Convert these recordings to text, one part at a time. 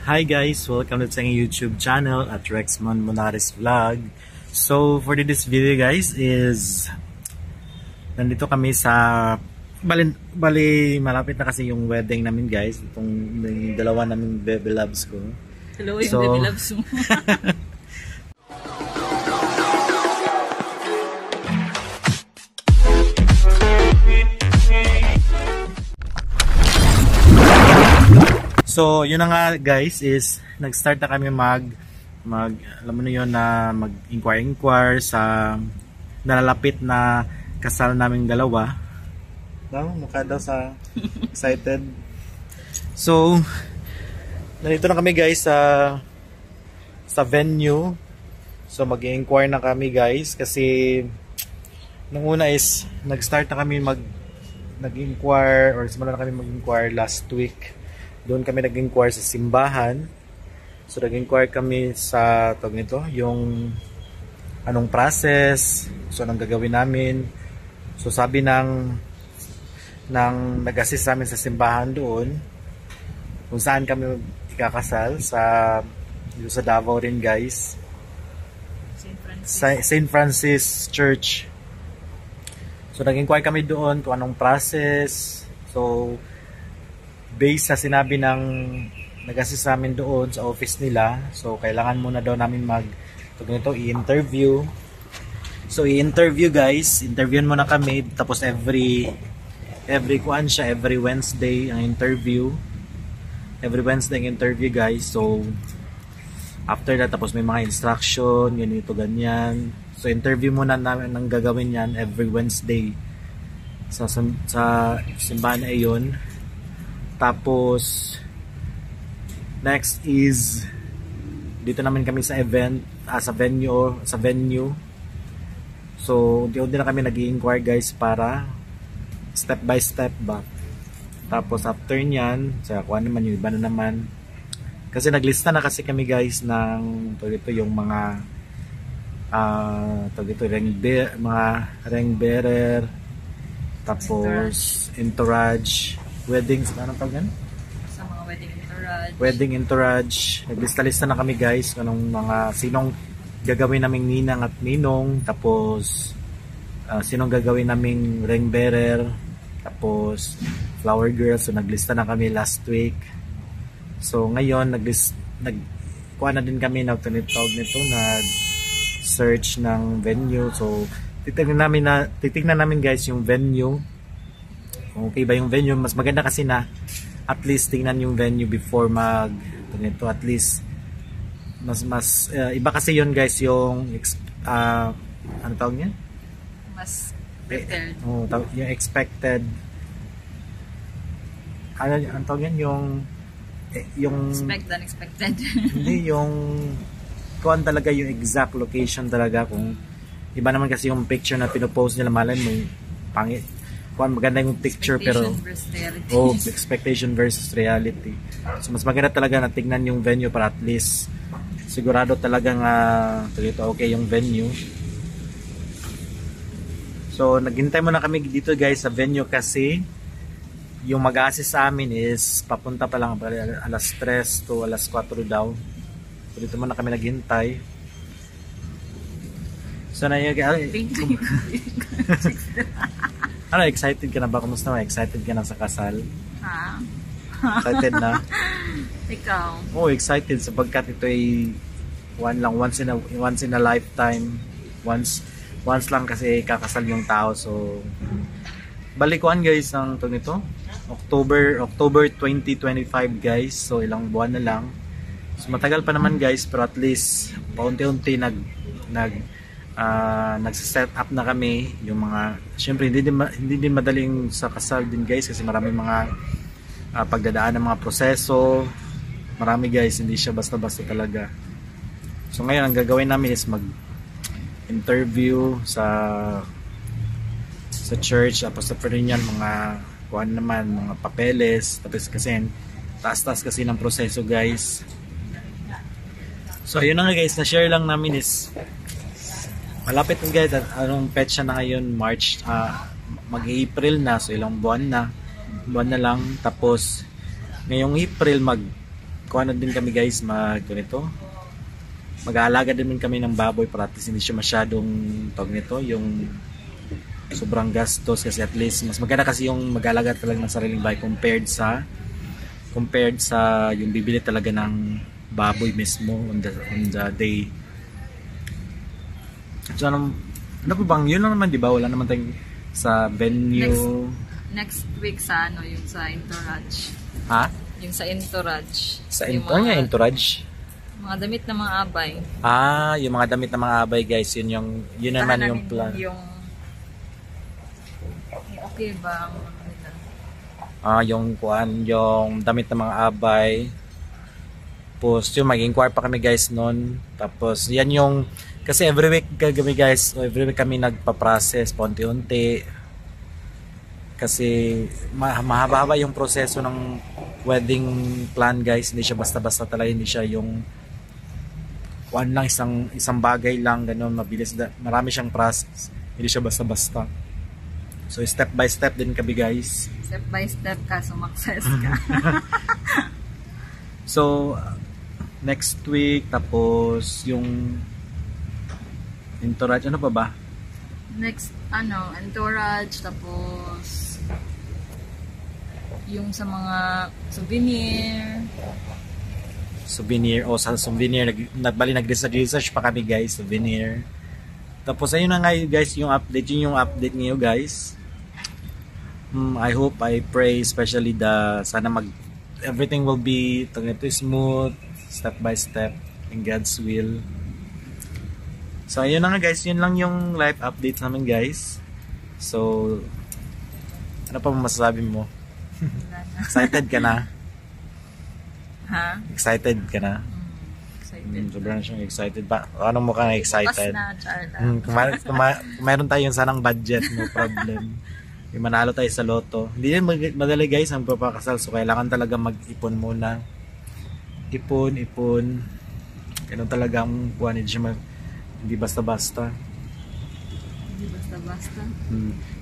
Hi guys! Welcome to aking YouTube channel at Rexmon Monares Vlog. So for this video guys is nandito kami sa bali malapit na kasi yung wedding namin guys. Itong dalawa naming baby loves ko. Hello yung baby loves mo. So, yun na nga guys is nag-start na kami alam mo na yun na mag-inquire sa nalalapit na kasal naming dalawa. Mukha daw sa excited. So, nandito na kami guys sa venue. So, mag-inquire na kami guys kasi nung una is nag-start na kami nag-inquire or simula na kami mag-inquire last week. Doon kami nag-inquire sa simbahan. So nag-inquire kami sa yung anong process, so anong gagawin namin. So sabi ng nag-assist sa amin sa simbahan doon kung saan kami ikakasal sa Davao rin guys. St. Francis Church. So nag-inquire kami doon kung anong process. So based sa sinabi ng nag-assist namin doon sa office nila, so kailangan muna daw namin i-interview. So i-interview guys, interviewin muna kami, tapos every Wednesday ang interview. Every Wednesday ang interview guys. So after that, tapos may mga instruction, ganito ganyan. So interview muna namin ang gagawin yan every Wednesday sa simbahan na iyon. Tapos next is dito namin kami sa event, sa venue. So unti-unti na kami nag-i-inquire guys para step by step ba. Tapos after nyan, kuha naman yung iba na naman. Kasi naglista na kasi kami guys ng yung mga mga ring bearer, tapos entourage, weddings, anong tawag yan? Sa mga wedding entourage. Naglista-lista na kami guys anong sinong gagawin naming ninang at ninong, tapos sinong gagawin naming ring bearer, tapos flower girl. So naglista na kami last week. So ngayon kuha na din kami search ng venue. So titignan namin guys yung venue. Okay ba yung venue? Mas maganda kasi na at least tingnan yung venue before at least mas iba kasi yun guys yung ano tawag niya? Mas prepared. Yung expected ano tawag yan? Yung expect unexpected. Hindi yung kuan talaga yung exact location talaga. Kung iba naman kasi yung picture na pinopost nila, malay mo pangit. Maganda yung picture pero expectation versus reality. So mas maganda talaga na tignan yung venue para at least sigurado talagang okay yung venue. So naghintay muna kami dito guys sa venue kasi yung mag-assist sa amin is papunta pa lang alas 3 to alas 4 daw. So dito muna kami naghintay. So ano, excited ka na ba? Kumusta mo? Excited ka na sa kasal? Ha? Excited na? Ikaw? Oo, excited sapagkat ito ay once in a lifetime. Once lang kasi kakasal yung tao. So balikuan guys ang nito October 2025 guys. So ilang buwan na lang. So matagal pa naman guys, pero at least paunti-unti nagse-set up na kami yung mga, syempre hindi din madaling sa kasal din guys kasi maraming mga pagdadaan ng mga proseso, marami guys, hindi siya basta-basta talaga. So ngayon ang gagawin namin is mag-interview sa church, tapos sa niyan mga mga papeles, tapos kasi taas-taas kasi ng proseso guys. So yun na nga guys, na-share lang namin is malapit na guys, anong petsa na ngayon, March, mag-April na, so ilang buwan na lang. Tapos ngayong April kuha na din kami guys ganito. Mag-aalaga din kami ng baboy para at least hindi siya masyadong tawag nito, yung sobrang gastos kasi at least mas maganda kasi yung mag-aalaga talaga ng sariling bahay compared sa yung bibili talaga ng baboy mismo on the day. So ano pa bang yun lang naman, di ba? Wala naman tayong sa venue. Next week sa yung sa entourage. Ha? Yung sa entourage. Sa yung entourage? Mga damit ng mga abay. Yung mga damit ng mga abay guys, yun naman yung plan. Okay ba? Yung damit ng mga abay. Tapos yung mag-inquire pa kami guys noon. Tapos yan yung, kasi every week kami nagpa-process paunti-unti. Kasi mahaba-haba yung proseso ng wedding plan guys. Hindi siya basta-basta talaga, hindi siya yung lang isang bagay lang ganun, mabilis, marami siyang process. Hindi siya basta-basta. So step by step din kami guys. Step by step ka, sumakses ka. So next week, tapos yung entourage, ano pa ba? Next, entourage, tapos yung sa mga souvenir, sa souvenir, nag-research pa kami guys, souvenir. Tapos ayun na nga guys, yung update niyo guys. I hope, I pray, especially sana everything will be smooth, step by step, in God's will. So ayun na nga guys, yun lang yung live updates namin guys. So ano pa masasabi mo? Excited ka na? Ha? Excited ka na? Excited. Sobrang siyang excited ba? Ano mo ka na excited? Bukas na, Charla. Kung mayroon tayong sanang budget, no problem. Yung manalo tayo sa loto. Hindi yan madali guys ang papakasal. So kailangan talaga mag-ipon muna. Ipon. Ganun talaga ang kuha ni Jim. Hindi basta-basta.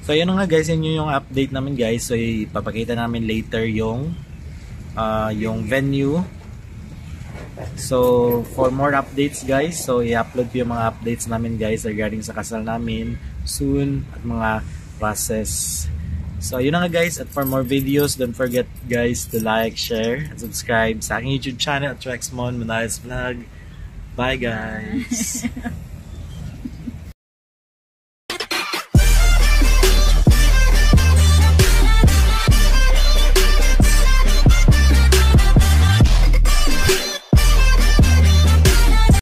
So yun nga guys, yun yung update namin guys. So ipapakita namin later yung venue. So for more updates guys, so i-upload ko yung mga updates namin guys regarding sa kasal namin soon at mga process. So yun nga guys, at for more videos, don't forget guys to like, share, and subscribe sa aking YouTube channel at Rexmon Manales Vlog. Bye guys!